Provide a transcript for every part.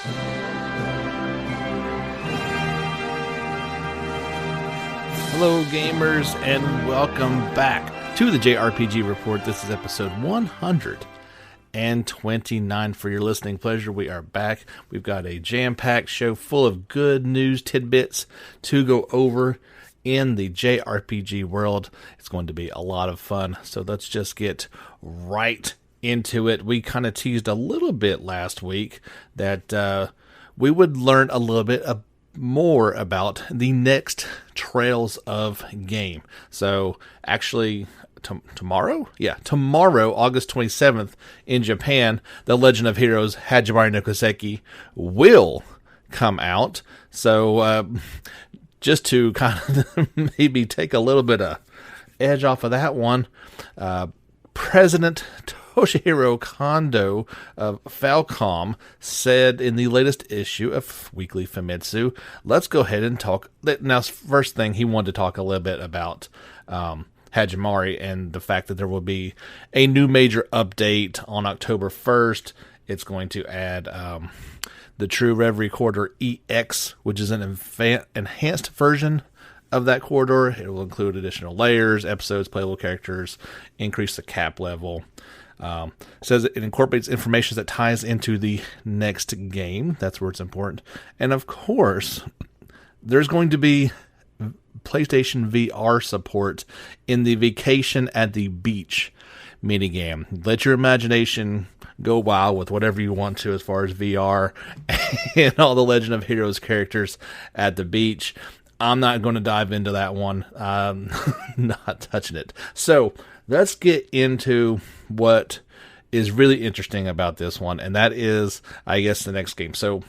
Hello gamers, and welcome back to the JRPG Report. This is episode 129 for your listening pleasure. We are back. We've got a jam-packed show full of good news tidbits to go over in the JRPG world. It's going to be a lot of fun, so let's just get right into it. We kind of teased a little bit last week that we would learn a little bit more about the next Trails of game. So actually tomorrow, August 27th in Japan, The Legend of Heroes Hajimari no Kiseki will come out. So just to kind of maybe take a little bit of edge off of that one, President Toshihiro Kondo of Falcom said in the latest issue of Weekly Famitsu, let's go ahead and talk. Now, first thing, he wanted to talk a little bit about Hajimari and the fact that there will be a new major update on October 1st. It's going to add the True Rev Recorder EX, which is an enhanced version of that corridor. It will include additional layers, episodes, playable characters, increase the cap level. Says it incorporates information that ties into the next game. That's where it's important. And of course, there's going to be PlayStation VR support in the Vacation at the Beach minigame. Let your imagination go wild with whatever you want to as far as VR and all the Legend of Heroes characters at the beach. I'm not going to dive into that one. Not touching it. So let's get into what is really interesting about this one, and that is, I guess, the next game. So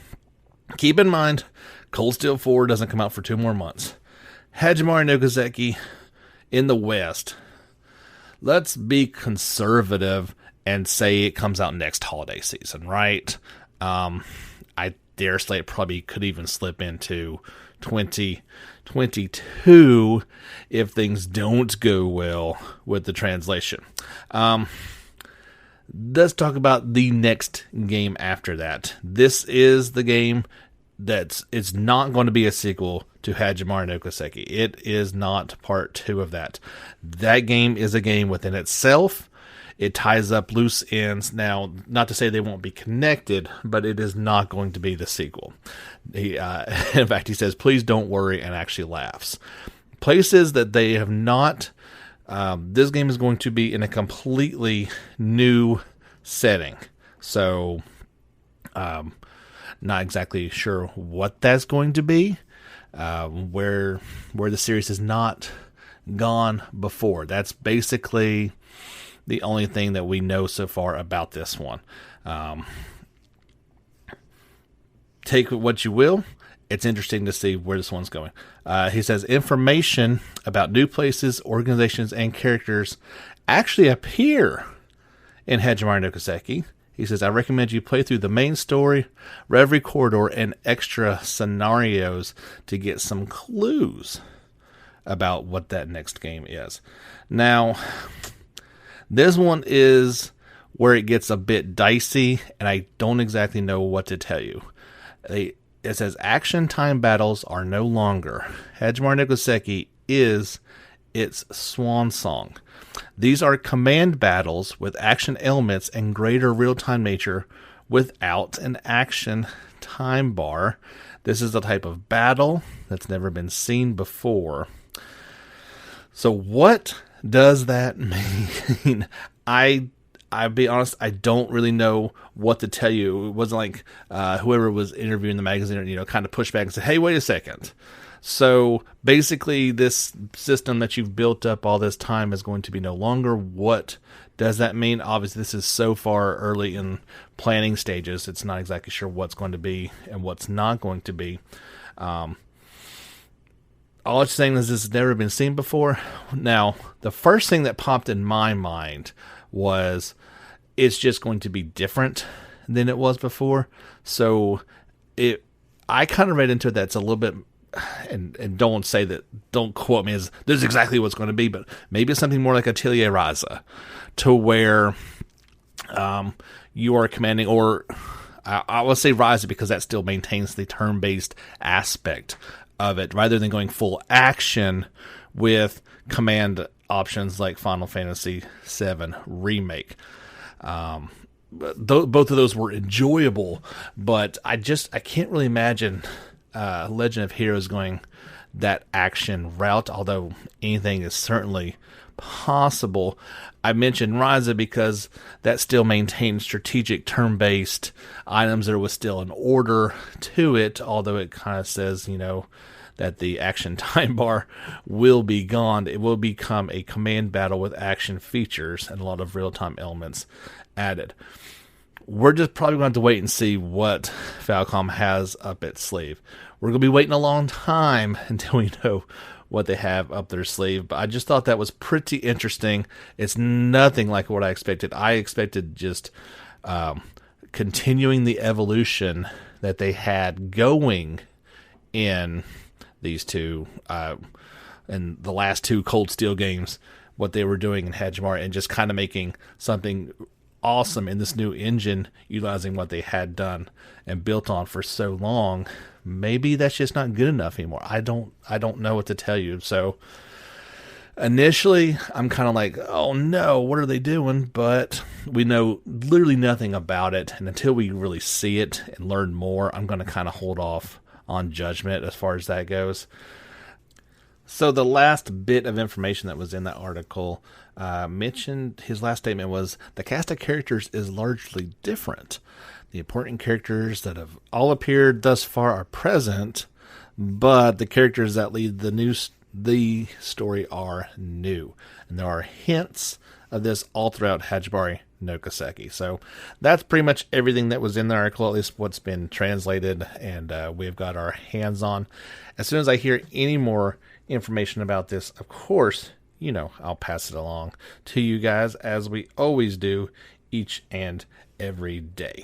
keep in mind, Cold Steel 4 doesn't come out for 2 more months. Hajimari no Kiseki in the West. Let's be conservative and say it comes out next holiday season, right? I dare say it probably could even slip into 2022 if things don't go well with the translation. Let's talk about the next game after that. This is the game it's not going to be a sequel to Hajimari no Kiseki. It is not part 2 of that. That game is a game within itself. It ties up loose ends. Now, not to say they won't be connected, but it is not going to be the sequel. In fact, he says, please don't worry, and actually laughs. Places that they have not... this game is going to be in a completely new setting. So, not exactly sure what that's going to be. Where the series has not gone before. That's basically the only thing that we know so far about this one. Take what you will. It's interesting to see where this one's going. He says information about new places, organizations, and characters actually appear in Hajimari no Kiseki. He says, I recommend you play through the main story, Reverie Corridor, and extra scenarios to get some clues about what that next game is. Now, this one is where it gets a bit dicey, and I don't exactly know what to tell you. It says action time battles are no longer. Hajimari no Kiseki is its swan song. These are command battles with action elements and greater real-time nature without an action time bar. This is a type of battle that's never been seen before. So what does that mean? I'll be honest, I don't really know what to tell you. It wasn't like whoever was interviewing the magazine, kind of pushed back and said, hey, wait a second. So basically this system that you've built up all this time is going to be no longer. What does that mean? Obviously, this is so far early in planning stages. It's not exactly sure what's going to be and what's not going to be. All it's saying is this has never been seen before. Now, the first thing that popped in my mind was it's just going to be different than it was before. So I kind of read into it that it's a little bit, and don't say that, don't quote me as this is exactly what's going to be, but maybe it's something more like Atelier Raza, to where you are commanding, or I will say Rise because that still maintains the turn-based aspect of it, rather than going full action with command options like Final Fantasy VII Remake. Both of those were enjoyable, but I can't really imagine Legend of Heroes going that action route, although anything is certainly possible. I mentioned Ryza because that still maintains strategic turn-based items. There was still an order to it, although it kind of says, that the action time bar will be gone. It will become a command battle with action features and a lot of real-time elements added. We're just probably going to have to wait and see what Falcom has up its sleeve. We're going to be waiting a long time until we know what they have up their sleeve, but I just thought that was pretty interesting. It's nothing like what I expected. I expected just continuing the evolution that they had going in these two, in the last two Cold Steel games, what they were doing in Hajimari, and just kind of making something awesome in this new engine, utilizing what they had done and built on for so long. Maybe that's just not good enough anymore. I don't know what to tell you. So initially, I'm kind of like, oh no, what are they doing? But we know literally nothing about it, and until we really see it and learn more, I'm going to kind of hold off on judgment as far as that goes. So the last bit of information that was in that article mentioned, his last statement was, the cast of characters is largely different. The important characters that have all appeared thus far are present, but the characters that lead the story are new. And there are hints of this all throughout Hajimari no Kiseki. So that's pretty much everything that was in the article, at least what's been translated and we've got our hands on. As soon as I hear any more information about this, of course, I'll pass it along to you guys, as we always do each and every day.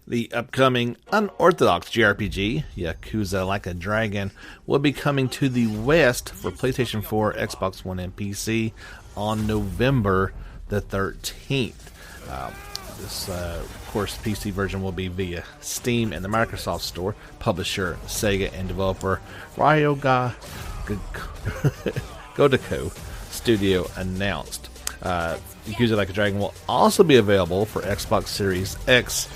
The upcoming unorthodox JRPG, Yakuza Like a Dragon, will be coming to the West for PlayStation 4, Xbox One, and PC on November the 13th. This, of course, PC version will be via Steam and the Microsoft Store. Publisher Sega and developer Ryoga Godoko Studio announced. Yakuza Like a Dragon will also be available for Xbox Series X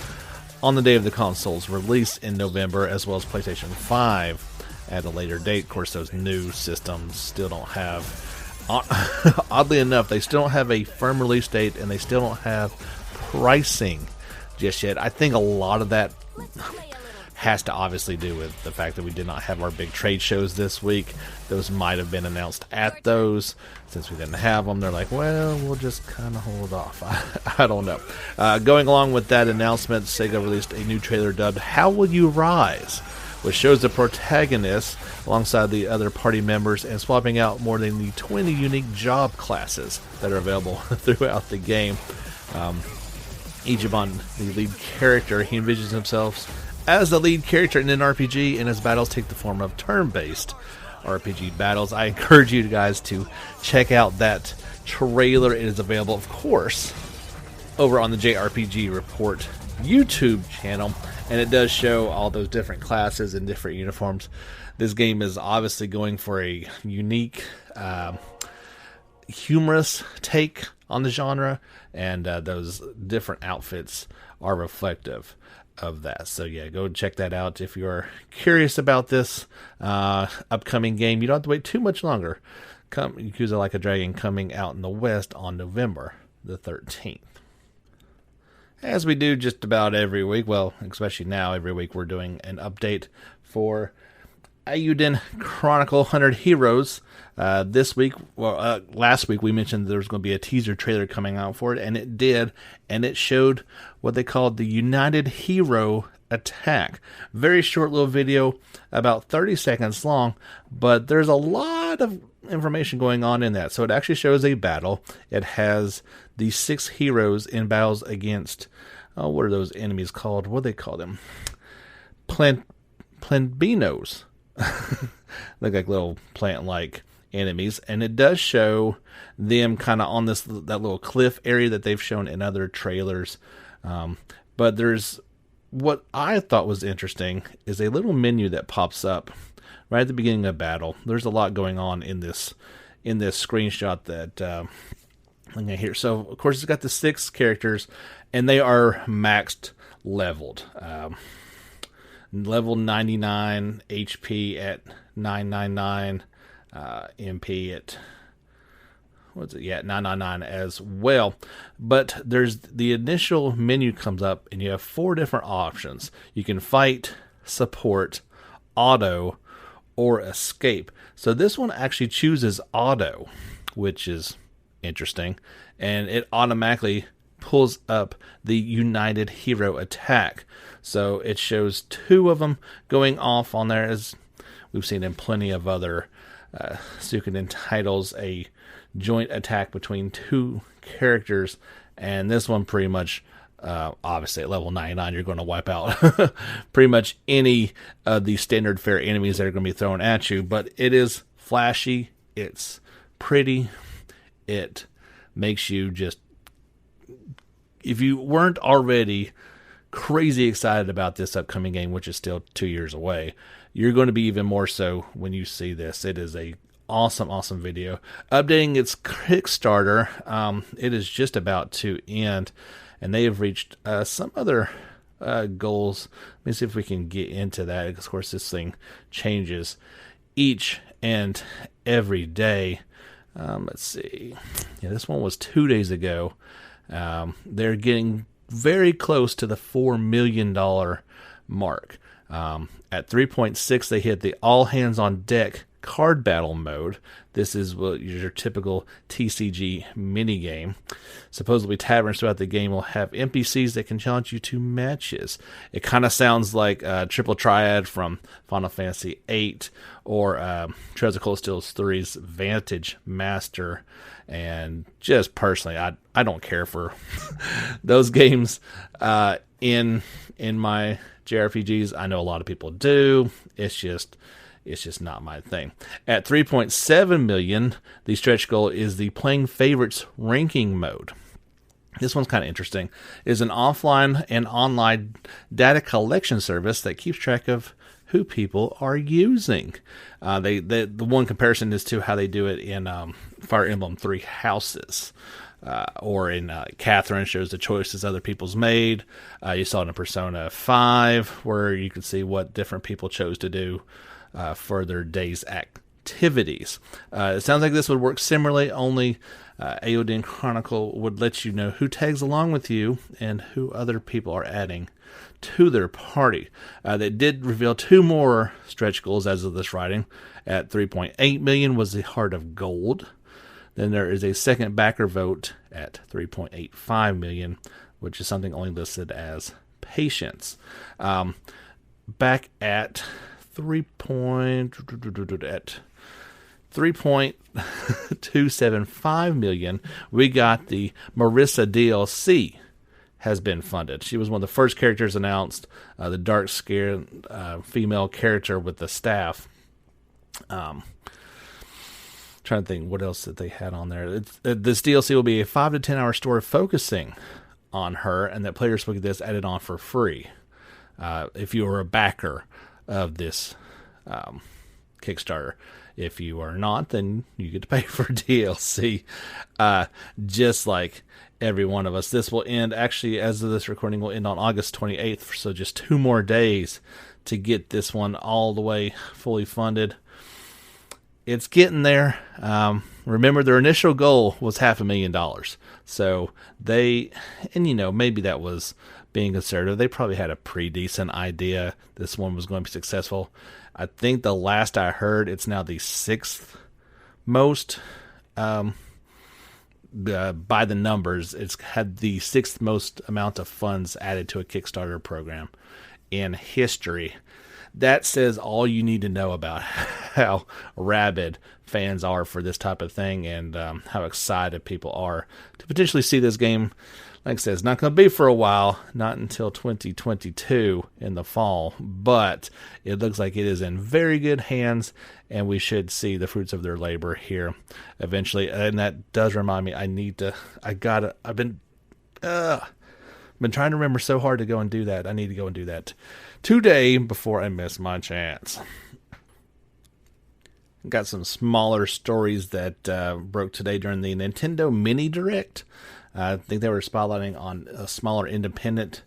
on the day of the console's release in November, as well as PlayStation 5 at a later date. Of course, those new systems still don't have, oddly enough, they still don't have a firm release date, and they still don't have pricing just yet. I think a lot of that has to obviously do with the fact that we did not have our big trade shows this week. Those might have been announced at those. Since we didn't have them, they're like, well, we'll just kind of hold off. I don't know. Going along with that announcement, Sega released a new trailer dubbed How Will You Rise?, which shows the protagonist alongside the other party members and swapping out more than the 20 unique job classes that are available throughout the game. Ichiban, the lead character, he envisions himself as the lead character in an RPG, and his battles take the form of turn-based RPG battles. I encourage you guys to check out that trailer. It is available, of course, over on the JRPG Report YouTube channel, and it does show all those different classes and different uniforms. This game is obviously going for a unique, humorous take on the genre, and those different outfits are reflective of that. So yeah, go check that out if you're curious about this upcoming game. You don't have to wait too much longer. Yakuza Like a Dragon coming out in the West on November the 13th. As we do just about every week, well, especially now, every week we're doing an update for Eiyuden Chronicles 100 Heroes. This week, last week we mentioned there was going to be a teaser trailer coming out for it, and it did, and it showed what they called the United Hero Attack. Very short little video, about 30 seconds long, but there's a lot of information going on in that. So it actually shows a battle. It has the 6 heroes in battles against, what are those enemies called? What do they call them? Planbinos. Look like little plant-like enemies, and it does show them kind of on that little cliff area that they've shown in other trailers. But there's what I thought was interesting is a little menu that pops up right at the beginning of battle. There's a lot going on in this screenshot that here. So of course it's got the 6 characters, and they are maxed leveled. Level 99, HP at 999, MP at 999 as well. But there's the initial menu comes up, and you have 4 different options. You can fight, support, auto, or escape. So this one actually chooses auto, which is interesting, and it automatically pulls up the United Hero attack. So it shows 2 of them going off on there, as we've seen in plenty of other Suikoden titles, a joint attack between 2 characters, and this one pretty much, obviously at level 99, you're going to wipe out pretty much any of the standard fare enemies that are going to be thrown at you. But it is flashy, it's pretty, it makes you just, if you weren't already crazy excited about this upcoming game, which is still 2 years away, you're going to be even more so when you see this. It is a awesome video. Updating its Kickstarter, it is just about to end, and they have reached some other goals. Let me see if we can get into that. Of course, this thing changes each and every day. Let's see. Yeah, this one was 2 days ago. They're getting very close to the $4 million mark. At 3.6, they hit the all hands on deck card battle mode. This is your typical TCG minigame. Supposedly taverns throughout the game will have NPCs that can challenge you to matches. It kind of sounds like Triple Triad from Final Fantasy VIII, or Treasure Cold Steels 3's Vantage Master. And just personally, I don't care for those games in my JRPGs. I know a lot of people do. It's just not my thing. At 3.7 million, the stretch goal is the Playing Favorites ranking mode. This one's kind of interesting. It is an offline and online data collection service that keeps track of who people are using. The one comparison is to how they do it in Fire Emblem Three Houses. Or in Catherine, shows the choices other people's made. You saw it in Persona 5, where you could see what different people chose to do for their day's activities. It sounds like this would work similarly, only Eiyuden Chronicle would let you know who tags along with you and who other people are adding to their party. They did reveal 2 more stretch goals as of this writing. At 3.8 million was the Heart of Gold. Then there is a second backer vote at 3.85 million, which is something only listed as Patience. Back at 3.275 million, we got the Marissa DLC has been funded. She was one of the first characters announced, the dark-skinned female character with the staff. Trying to think what else that they had on there. This DLC will be a 5 to 10 hour story focusing on her, and that players will get this added on for free if you are a backer of this Kickstarter. If you are not, then you get to pay for DLC, just like every one of us. This will end, actually, as of this recording, will end on August 28th, so just 2 more days to get this one all the way fully funded. It's getting there. Remember, their initial goal was $500,000. So maybe that was being conservative. They probably had a pretty decent idea this one was going to be successful. I think the last I heard, it's now the 6th most, by the numbers, it's had the 6th most amount of funds added to a Kickstarter program in history. That says all you need to know about how rabid fans are for this type of thing, and how excited people are to potentially see this game. Like I said, it's not going to be for a while, not until 2022 in the fall, but it looks like it is in very good hands, and we should see the fruits of their labor here eventually. And that does remind me, I've been Been trying to remember so hard to go and do that. I need to go and do that today before I miss my chance. Got some smaller stories that broke today during the Nintendo Mini Direct. I think they were spotlighting on smaller independent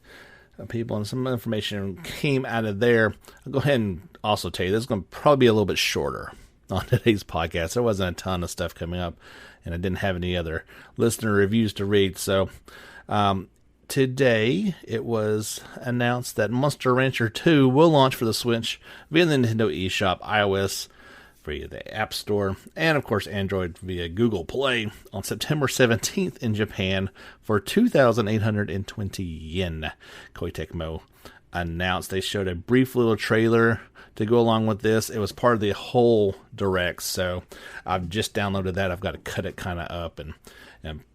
people, and some information came out of there. I'll go ahead and also tell you this is going to probably be a little bit shorter on today's podcast. There wasn't a ton of stuff coming up, and I didn't have any other listener reviews to read. So today it was announced that Monster Rancher 2 will launch for the Switch via the Nintendo eShop, iOS via the App Store, and of course Android via Google Play on September 17th in Japan for 2,820 yen. Koei Tecmo announced. They showed a brief little trailer to go along with this. It was part of the whole Direct, so I've just downloaded that. I've got to cut it kind of up and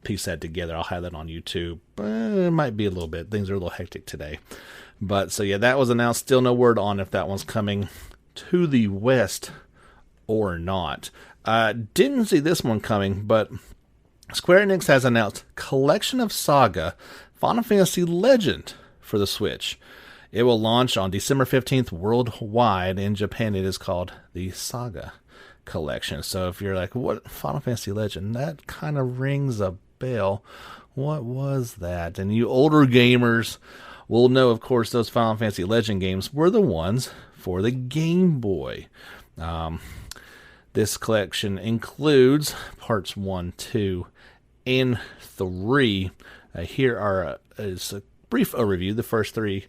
piece that together. I'll have that on YouTube. It might be a little bit. Things are a little hectic today. But so yeah, that was announced. Still no word on if that one's coming to the West or not. Didn't see this one coming, but Square Enix has announced Collection of Saga Final Fantasy Legend for the Switch. It will launch on December 15th worldwide. In Japan, it is called the Saga Collection. So if you're like, what, Final Fantasy Legend? That kind of rings a bell. What was that? And you older gamers will know, of course, those Final Fantasy Legend games were the ones for the Game Boy. This collection includes parts 1, 2, and 3. Here are is a brief overview. The first 3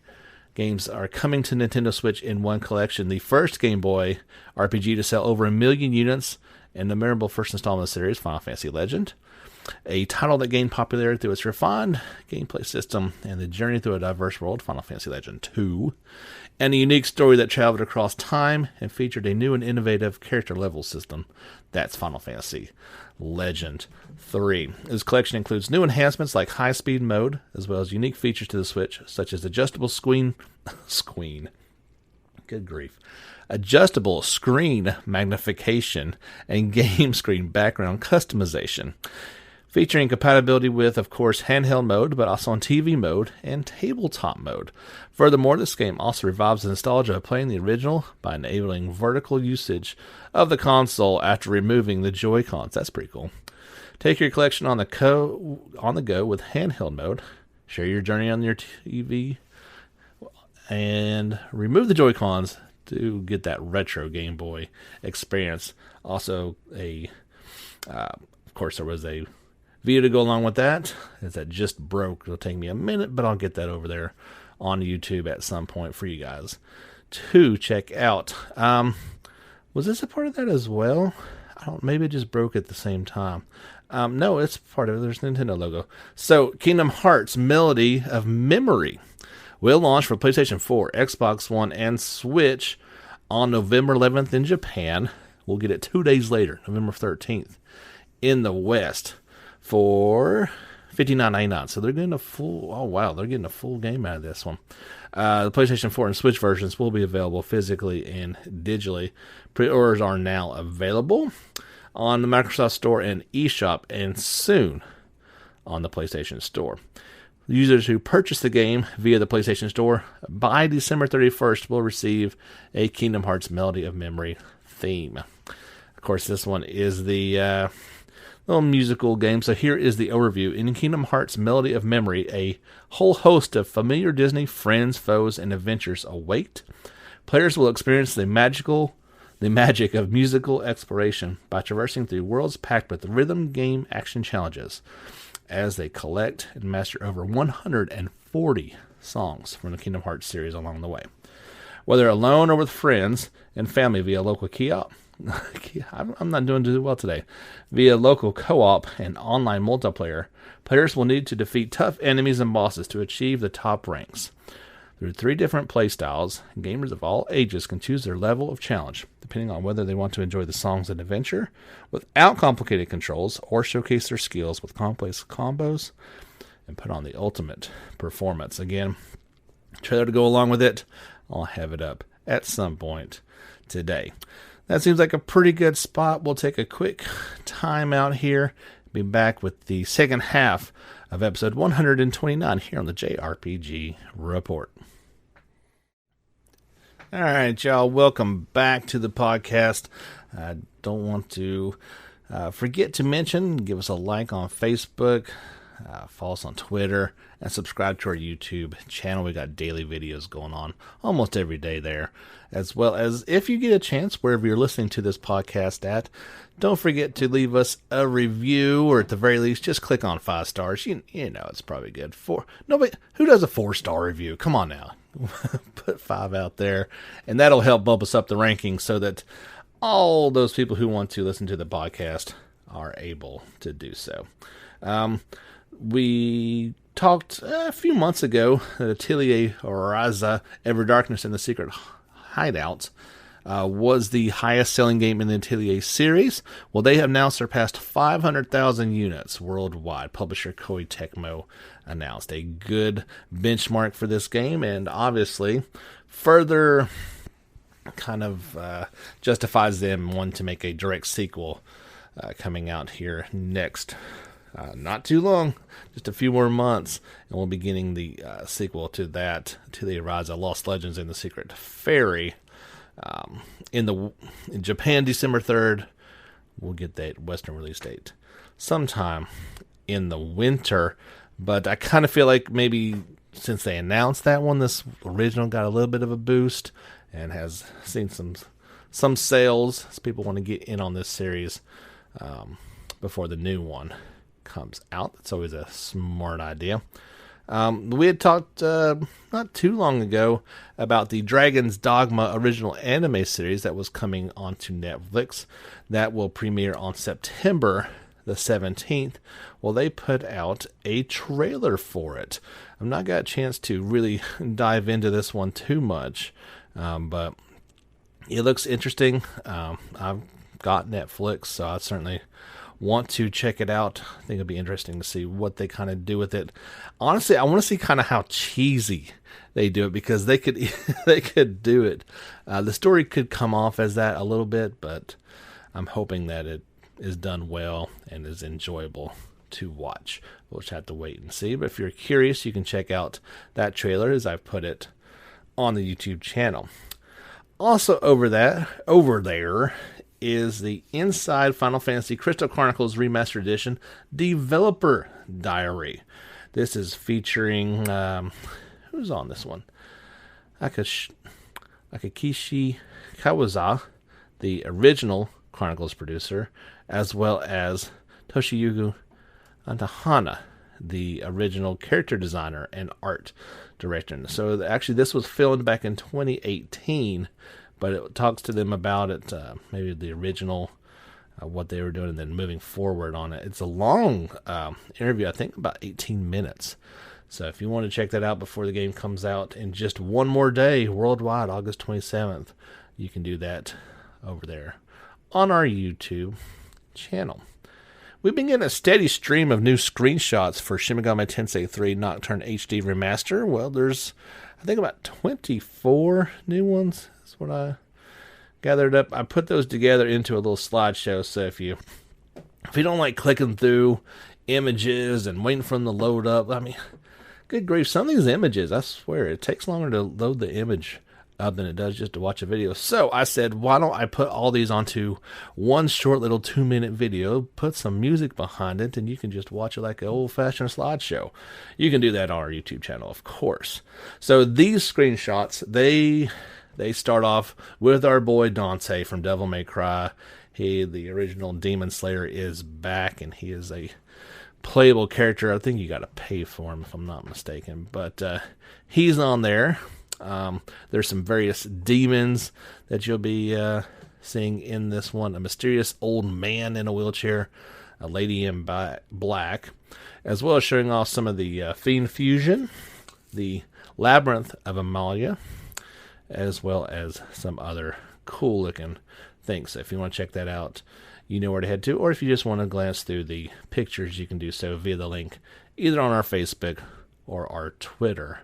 games are coming to Nintendo Switch in one collection. The first Game Boy RPG to sell over 1 million units in the memorable first installment of the series, Final Fantasy Legend. A title that gained popularity through its refined gameplay system and the journey through a diverse world, Final Fantasy Legend 2. And a unique story that traveled across time and featured a new and innovative character level system. That's Final Fantasy Legend 3. This collection includes new enhancements like high-speed mode, as well as unique features to the Switch, such as adjustable Good grief. Adjustable screen magnification and game screen background customization. Featuring compatibility with, of course, handheld mode, but also on TV mode and tabletop mode. Furthermore, this game also revives the nostalgia of playing the original by enabling vertical usage of the console after removing the Joy-Cons. That's pretty cool. Take your collection on the go with handheld mode. Share your journey on your TV. And remove the Joy-Cons to get that retro Game Boy experience. Also, of course, there was a video to go along with that. As that just broke. It'll take me a minute, but I'll get that over there on YouTube at some point for you guys to check out. Was this a part of that as well? Maybe it just broke at the same time. No, it's part of it. There's a Nintendo logo. So, Kingdom Hearts Melody of Memory will launch for PlayStation 4, Xbox One, and Switch on November 11th in Japan. We'll get it 2 days later, November 13th, in the West for $59.99. So they're getting a full game out of this one. The PlayStation 4 and Switch versions will be available physically and digitally. Pre-orders are now available on the Microsoft Store and eShop, and soon on the PlayStation Store. Users who purchase the game via the PlayStation Store by December 31st will receive a Kingdom Hearts Melody of Memory theme. Of course, this one is the little musical game. So here is the overview. In Kingdom Hearts Melody of Memory, a whole host of familiar Disney friends, foes, and adventures await. Players will experience the magic of musical exploration by traversing through worlds packed with rhythm game action challenges as they collect and master over 140 songs from the Kingdom Hearts series along the way. Whether alone or with friends and family via local kiosk, I'm not doing too well today. Via local co-op and online multiplayer, players will need to defeat tough enemies and bosses to achieve the top ranks. Through 3 different playstyles, gamers of all ages can choose their level of challenge, depending on whether they want to enjoy the songs and adventure without complicated controls or showcase their skills with complex combos and put on the ultimate performance. Again, trailer to go along with it. I'll have it up at some point today. That seems like a pretty good spot. We'll take a quick time out here. Be back with the second half of episode 129 here on the JRPG Report. All right, y'all, welcome back to the podcast. I don't want to forget to mention, give us a like on Facebook, follow us on Twitter, and subscribe to our YouTube channel. We got daily videos going on almost every day there, as well as if you get a chance, wherever you're listening to this podcast at, don't forget to leave us a review, or at the very least, just click on 5 stars. You know it's probably good. Nobody who does a 4-star review? Come on now. Put 5 out there, and that'll help bump us up the rankings so that all those people who want to listen to the podcast are able to do so. We talked a few months ago that Atelier Raza, Ever Darkness and the Secret Hideouts was the highest selling game in the Atelier series. Well, they have now surpassed 500,000 units worldwide. Publisher Koei Tecmo announced a good benchmark for this game, and obviously further kind of justifies them wanting to make a direct sequel coming out here next. Not too long, just a few more months, and we'll be getting the sequel to that, to the Raza Lost Legends and the Secret Fairy. In Japan, December 3rd. We'll get that Western release date sometime in the winter. But I kind of feel like maybe since they announced that one, this original got a little bit of a boost and has seen some sales, as people want to get in on this series before the new one comes out. It's always a smart idea. We had talked not too long ago about the Dragon's Dogma original anime series that was coming onto Netflix. That will premiere on September the 17th. Well, they put out a trailer for it. I've not got a chance to really dive into this one too much, but it looks interesting. I've got Netflix, so I certainly want to check it out. I think it'll be interesting to see what they kind of do with it. Honestly, I want to see kind of how cheesy they do it, because they could they could do it. The story could come off as that a little bit, but I'm hoping that it is done well and is enjoyable to watch. We'll just have to wait and see. But if you're curious, you can check out that trailer as I've put it on the YouTube channel. Also over there is the Inside Final Fantasy Crystal Chronicles Remastered Edition Developer Diary. This is featuring, who's on this one? Akakishi Kawaza, the original Chronicles producer, as well as Toshiyuki Antahana, the original character designer and art director. So actually this was filmed back in 2018, but it talks to them about it, maybe the original, what they were doing, and then moving forward on it. It's a long interview, I think about 18 minutes. So if you want to check that out before the game comes out in just one more day, worldwide, August 27th, you can do that over there on our YouTube channel. We've been getting a steady stream of new screenshots for Shin Megami Tensei 3 Nocturne HD Remaster. Well, there's, I think, about 24 new ones. That's what I gathered up. I put those together into a little slideshow, so if you don't like clicking through images and waiting for them to load up, I mean, good grief, some of these images, I swear, it takes longer to load the image up than it does just to watch a video. So I said, why don't I put all these onto one short little 2-minute video, put some music behind it, and you can just watch it like an old-fashioned slideshow. You can do that on our YouTube channel, of course. So these screenshots, they start off with our boy Dante from Devil May Cry. He, the original Demon Slayer, is back, and he is a playable character. I think you got to pay for him, if I'm not mistaken. But he's on there. There's some various demons that you'll be seeing in this one. A mysterious old man in a wheelchair, a lady in black, as well as showing off some of the Fiend Fusion, the Labyrinth of Amalia, as well as some other cool looking things. So if you want to check that out, you know where to head to, or if you just want to glance through the pictures, you can do so via the link either on our Facebook or our Twitter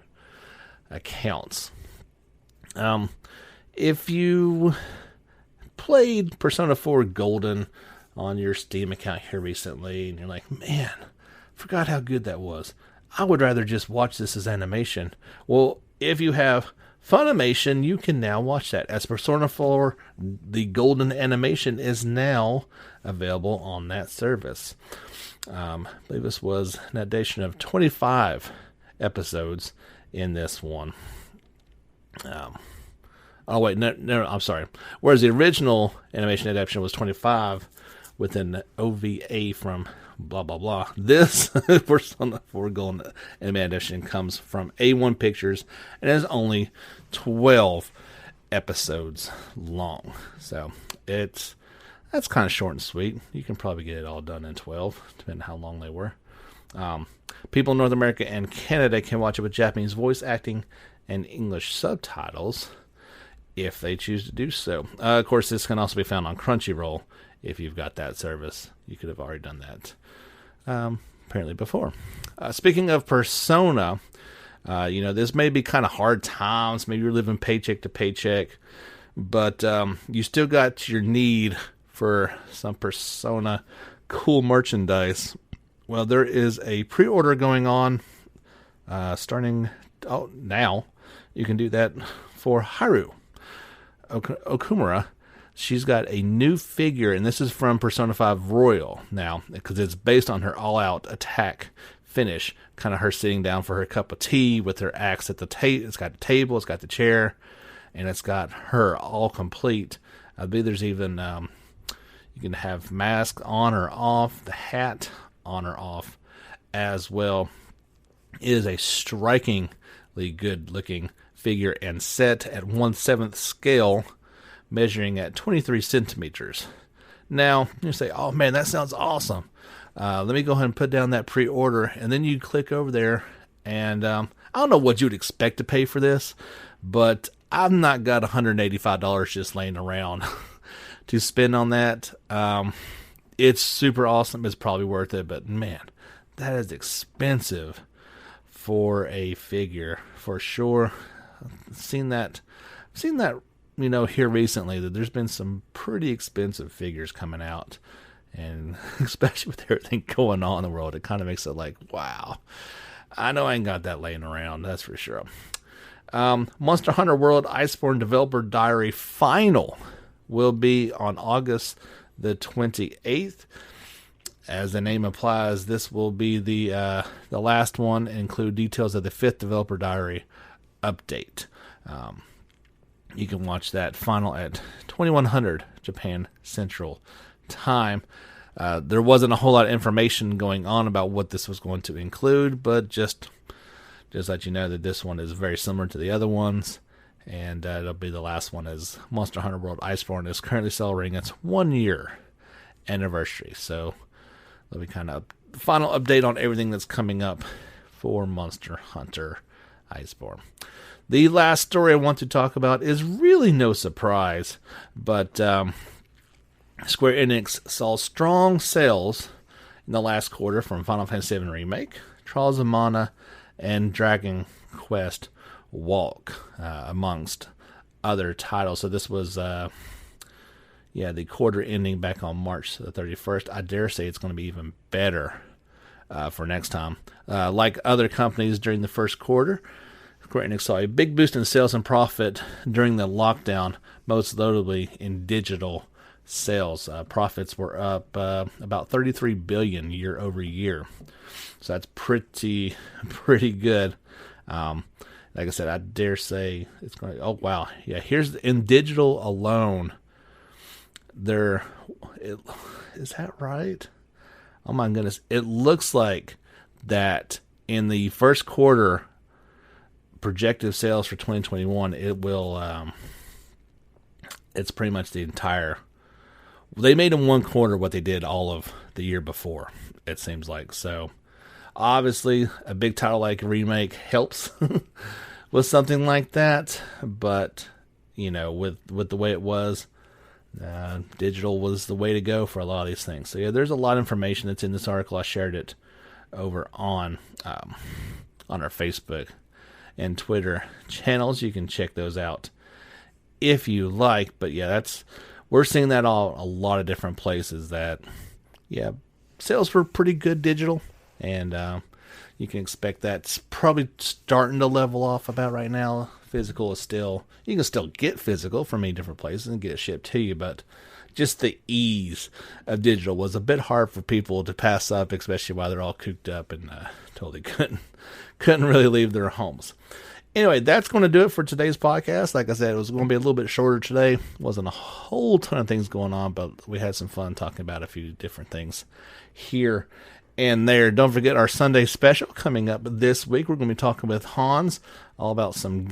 accounts. If you played Persona 4 Golden on your Steam account here recently, and you're like, man, Forgot how good that was. I would rather just watch this as animation. Well, if you have Funimation, you can now watch that, as Persona 4, the golden animation, is now available on that service. I believe this was an addition of 25 episodes in this one. Oh wait, no, I'm sorry. Whereas the original animation adaptation was 25 with an OVA from blah blah blah. This Persona 4 Golden anime adaptation comes from A1 Pictures and is only 12 episodes long. So that's kind of short and sweet. You can probably get it all done in 12, depending on how long they were. People in North America and Canada can watch it with Japanese voice acting and English subtitles if they choose to do so. Of course, this can also be found on Crunchyroll if you've got that service. You could have already done that apparently before. Speaking of Persona, this may be kind of hard times. Maybe you're living paycheck to paycheck, but you still got your need for some Persona cool merchandise. Well, there is a pre-order going on starting now. You can do that for Haru Okumura. She's got a new figure, and this is from Persona 5 Royal now, because it's based on her all-out attack finish. Kind of her sitting down for her cup of tea with her axe at the table. It's got the table, it's got the chair, and it's got her all complete. I believe there's even, you can have mask on or off, the hat on or off as well. It is a strikingly good-looking figure and set at 1/7 scale, measuring at 23 centimeters. Now, you say, oh man, that sounds awesome. Let me go ahead and put down that pre-order, and then you click over there, and I don't know what you would expect to pay for this, but I've not got $185 just laying around to spend on that. It's super awesome. It's probably worth it, but man, that is expensive for a figure, for sure. I've seen that, here recently, that there's been some pretty expensive figures coming out, and especially with everything going on in the world, it kind of makes it like, wow, I know I ain't got that laying around, that's for sure. Monster Hunter World Iceborne Developer Diary Final will be on August the 28th. As the name implies, this will be the last one, and include details of the 5th Developer Diary update. You can watch that final at 2100 Japan Central Time. There wasn't a whole lot of information going on about what this was going to include, but just let you know that this one is very similar to the other ones, and it'll be the last one, as Monster Hunter World Iceborne is currently celebrating its 1-year anniversary. So let me kind of final update on everything that's coming up for Monster Hunter Iceborne. The last story I want to talk about is really no surprise, but Square Enix saw strong sales in the last quarter from Final Fantasy VII Remake, Trials of Mana, and Dragon Quest Walk, amongst other titles. So this was, the quarter ending back on March the 31st. I dare say it's going to be even better for next time. Like other companies during the first quarter, Square Enix saw a big boost in sales and profit during the lockdown, most notably in digital sales. Profits were up about 33 billion year over year. So that's pretty good. Like I said, I dare say it's going to, oh wow. Yeah, here's in digital alone. Is that right? Oh my goodness. It looks like that in the first quarter projected sales for 2021, it will, it's pretty much the entire, they made in one quarter what they did all of the year before, it seems like. So obviously a big title like Remake helps with something like that, but with the way it was, digital was the way to go for a lot of these things. So yeah, there's a lot of information that's in this article. I shared it over on our Facebook and Twitter channels. You can check those out if you like. But yeah, we're seeing that a lot of different places, that sales were pretty good digital and you can expect that's probably starting to level off about right now. Physical is still, you can still get physical from many different places and get it shipped to you, but just the ease of digital was a bit hard for people to pass up, especially while they're all cooped up and totally couldn't really leave their homes. Anyway, that's going to do it for today's podcast. Like I said, it was going to be a little bit shorter today. Wasn't a whole ton of things going on, but we had some fun talking about a few different things here and there. Don't forget our Sunday special coming up this week. We're going to be talking with Hans all about some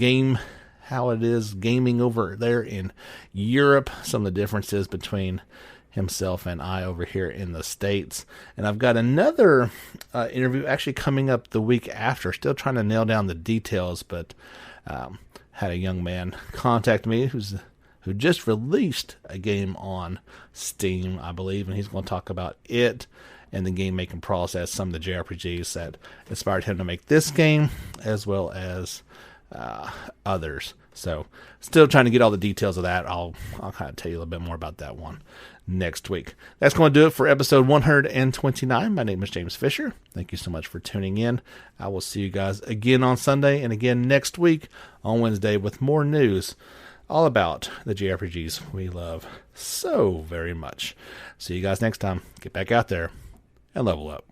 how it is gaming over there in Europe, some of the differences between himself and I over here in the States. And I've got another interview actually coming up the week after, still trying to nail down the details, but had a young man contact me who just released a game on Steam, I believe, and he's going to talk about it and the game making process, some of the JRPGs that inspired him to make this game, as well as others. So still trying to get all the details of that. I'll kind of tell you a little bit more about that one next week. That's going to do it for episode 129. My name is James Fisher. Thank you so much for tuning in. I will see you guys again on Sunday and again next week on Wednesday with more news all about the JRPGs we love so very much. See you guys next time. Get back out there and level up.